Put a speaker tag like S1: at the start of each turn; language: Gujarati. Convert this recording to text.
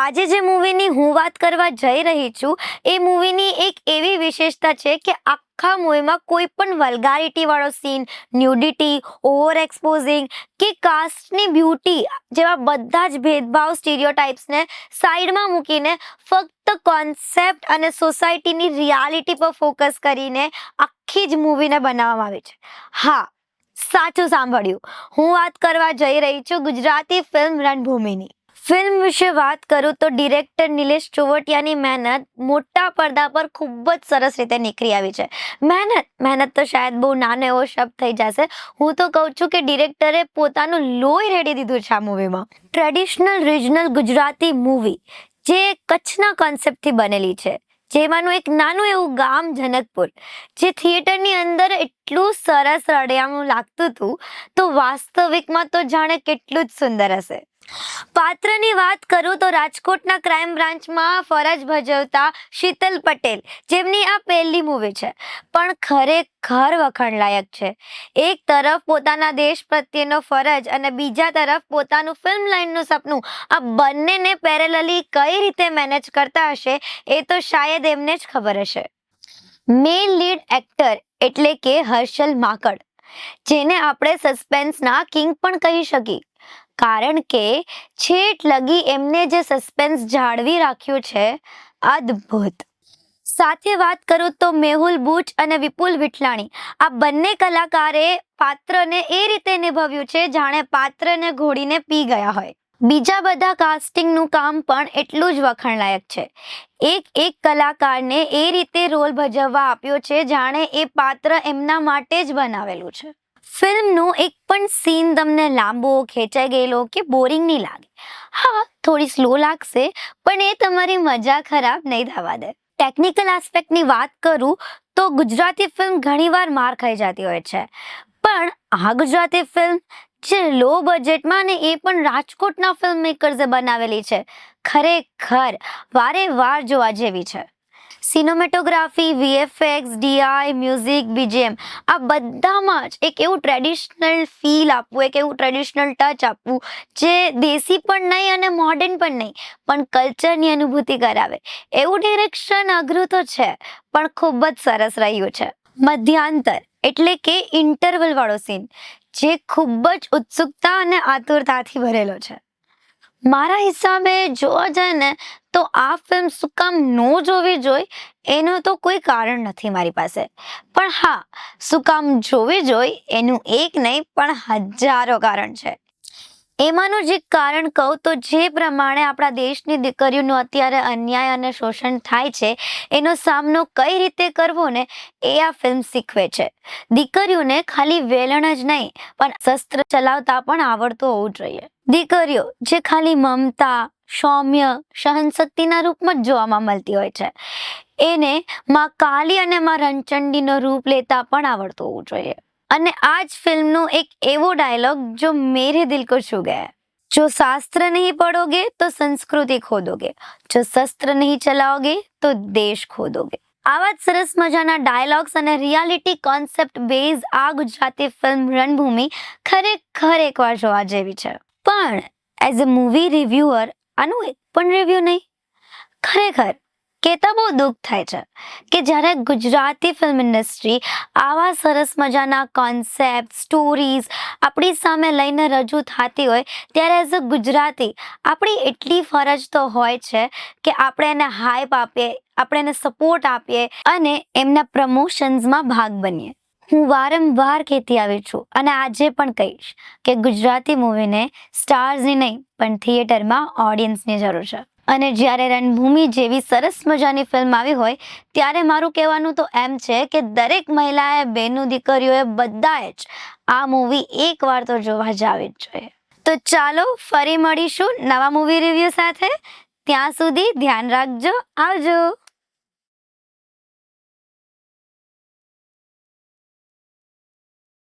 S1: આજે જે મૂવીની હું વાત કરવા જઈ રહી છું એ મૂવીની એક એવી વિશેષતા છે કે આખા મૂવીમાં કોઈ પણ વલ્ગારિટી વાળો સીન, ન્યુડિટી, ઓવર એક્સપોઝિંગ કે કાસ્ટની બ્યુટી જેવા બધા જ ભેદભાવ સ્ટીરિયોટાઇપ્સને સાઈડમાં મૂકીને ફક્ત કોન્સેપ્ટ અને સોસાયટીની રિયાલિટી પર ફોકસ કરીને આખી જ મૂવીને બનાવવામાં આવી છે. હા, સાચું સાંભળ્યું. હું વાત કરવા જઈ રહી છું ગુજરાતી ફિલ્મ રણભૂમિની. ફિલ્મ વિશે વાત કરું તો ડિરેક્ટર નિલેશ ચોવટિયાની મહેનત મોટા પડદા પર ખૂબ જ સરસ રીતે નીકળી આવી છે. મહેનત તો શાયદ બહુ નાનો એવો શબ્દ થઈ જશે. હું તો કહું છું કે ડિરેક્ટરે પોતાનું લોહી રેડી દીધું છે આ મૂવીમાં. ટ્રેડિશનલ રિજનલ ગુજરાતી મૂવી જે કચ્છના કોન્સેપ્ટથી બનેલી છે, જેમાંનું એક નાનું એવું ગામ જનકપુર, જે થિયેટરની અંદર એટલું સરસ રળિયામણું લાગતું હતું તો વાસ્તવિકમાં તો જાણે કેટલું જ સુંદર હશે. પાત્રની વાત કરું તો રાજકોટના ક્રાઇમ બ્રાન્ચમાં ફરજ ભજવતા શીતલ પટેલ, જેમની આ પહેલી મૂવી છે, પણ ખરેખર વખાણલાયક છે. એક તરફ પોતાના દેશ પ્રત્યેનો ફરજ અને બીજા તરફ પોતાનું ફિલ્મ લાઇનનું સપનું, આ બંનેને પેરેલલી કઈ રીતે મેનેજ કરતા હશે એ તો શાયદ એમને જ ખબર હશે. મેઇન લીડ એક્ટર એટલે કે હર્ષલ માકડ, જેને આપણે સસ્પેન્સના કિંગ પણ કહી શકીએ, કારણ કે છેટ લગી એમને જે સસ્પેન્સ જાળવી રાખ્યું છે, અદ્ભુત. સાથે વાત કરું તો મેહુલ બુચ અને વિપુલ વિઠલાણી, આ બંને કલાકારે પાત્રને એ રીતે નિભાવ્યું છે જાણે પાત્રને ઘોડીને પી ગયા હોય. બીજા બધા કાસ્ટિંગનું કામ પણ એટલું જ વખાણલાયક છે. એક કલાકારને એ રીતે રોલ ભજવવા આપ્યો છે જાણે એ પાત્ર એમના માટે જ બનાવેલું છે. ફિલ્મનો એક પણ સીન તમને લાંબો, ખેંચાઈ ગયેલો કે બોરિંગ નહીં લાગે. હા, થોડી સ્લો લાગશે, પણ એ તમારી મજા ખરાબ નહીં થવા દે. ટેકનિકલ આસ્પેક્ટની વાત કરું તો ગુજરાતી ફિલ્મ ઘણીવાર માર ખાઈ જતી હોય છે, પણ આ ગુજરાતી ફિલ્મ જે લો બજેટમાં અને એ પણ રાજકોટના ફિલ્મ મેકર્સે બનાવેલી છે, ખરેખર વારે વાર જોવા જેવી છે. Cinematography, VFX, DI, music, BGM, આ બધામાં જ એક એવું ટ્રેડિશનલ ફીલ આપવું, એક એવું ટ્રેડિશનલ ટચ આપવું જે દેશી પણ નહીં અને મોડર્ન પણ નહીં, પણ કલ્ચરની અનુભૂતિ કરાવે. એવું ડિરેક્શન અઘરું તો છે, પણ ખૂબ જ સરસ રહ્યું છે. મધ્યાંતર એટલે કે ઇન્ટરવલ વાળો સીન, જે ખૂબ જ ઉત્સુકતા અને આતુરતાથી ભરેલો છે. મારા હિસાબે જોવા જાય ને તો આ ફિલ્મ શું કામ ન જોવી જોઈએ એનું તો કોઈ કારણ નથી મારી પાસે, પણ હા, શું કામ જોવી જોઈએ એનું એક નહીં પણ હજારો કારણ છે. એમાંનું જે કારણ કહું તો જે પ્રમાણે આપણા દેશની દીકરીઓનું અત્યારે અન્યાય અને શોષણ થાય છે, એનો સામનો કઈ રીતે કરવો ને એ આ ફિલ્મ શીખવે છે. દીકરીઓને ખાલી વેલણ જ નહીં પણ શસ્ત્ર ચલાવતા પણ આવડતું હોવું જોઈએ. દીકરીઓ જે ખાલી મમતા, સૌમ્ય, સહનશક્તિના રૂપમાં જ જોવામાં મળતી હોય છે, એને માં કાલી અને માં રણચંડીનો રૂપ લેતા પણ આવડતું હોવું જોઈએ. અને આ જ ફિલ્મનો એક એવો ડાયલોગ જો મેરે દિલ કો છૂ ગયા, જો શાસ્ત્ર નહીં પढ़ोगे તો સંસ્કૃતિ ખોદોગે, જો શસ્ત્ર નહીં ચલાઓગે તો દેશ ખોદોગે. આવા જ સરસ મજાના ડાયલોગ્સ અને રિયાલિટી કોન્સેપ્ટ બેઝ આ ગુજરાતી ફિલ્મ રણભૂમિ ખરેખર એકવાર જોવા જેવી છે. પણ એઝ અ મૂવી રિવ્યુઅર આનું એક પણ રિવ્યુ નહીં. ખરેખર કહેતા બહુ દુઃખ થાય છે કે જ્યારે ગુજરાતી ફિલ્મ ઇન્ડસ્ટ્રી આવા સરસ મજાના કોન્સેપ્ટ, સ્ટોરીઝ આપણી સામે લઈને રજૂ થતી હોય, ત્યારે એઝ અ ગુજરાતી આપણી એટલી ફરજ તો હોય છે કે આપણે એને હાઈપ આપીએ, આપણે એને સપોર્ટ આપીએ અને એમના પ્રમોશન્સમાં ભાગ બનીએ. હું વારંવાર કહેતી આવી છું અને આજે પણ કહીશ કે ગુજરાતી મૂવીને સ્ટાર્સની નહીં પણ થિયેટરમાં ઓડિયન્સની જરૂર છે. અને જ્યારે રણભૂમિ જેવી સરસ મજાની ફિલ્મ આવી હોય ત્યારે મારું કહેવાનું તો એમ છે કે દરેક મહિલાએ, બહેનો, દીકરીઓએ બધાએ જ આ મૂવી એકવાર તો જોવા જ આવી જ જોઈએ. તો ચાલો ફરી મળીશું નવા મૂવી રિવ્યુ સાથે. ત્યાં સુધી ધ્યાન રાખજો. આવજો.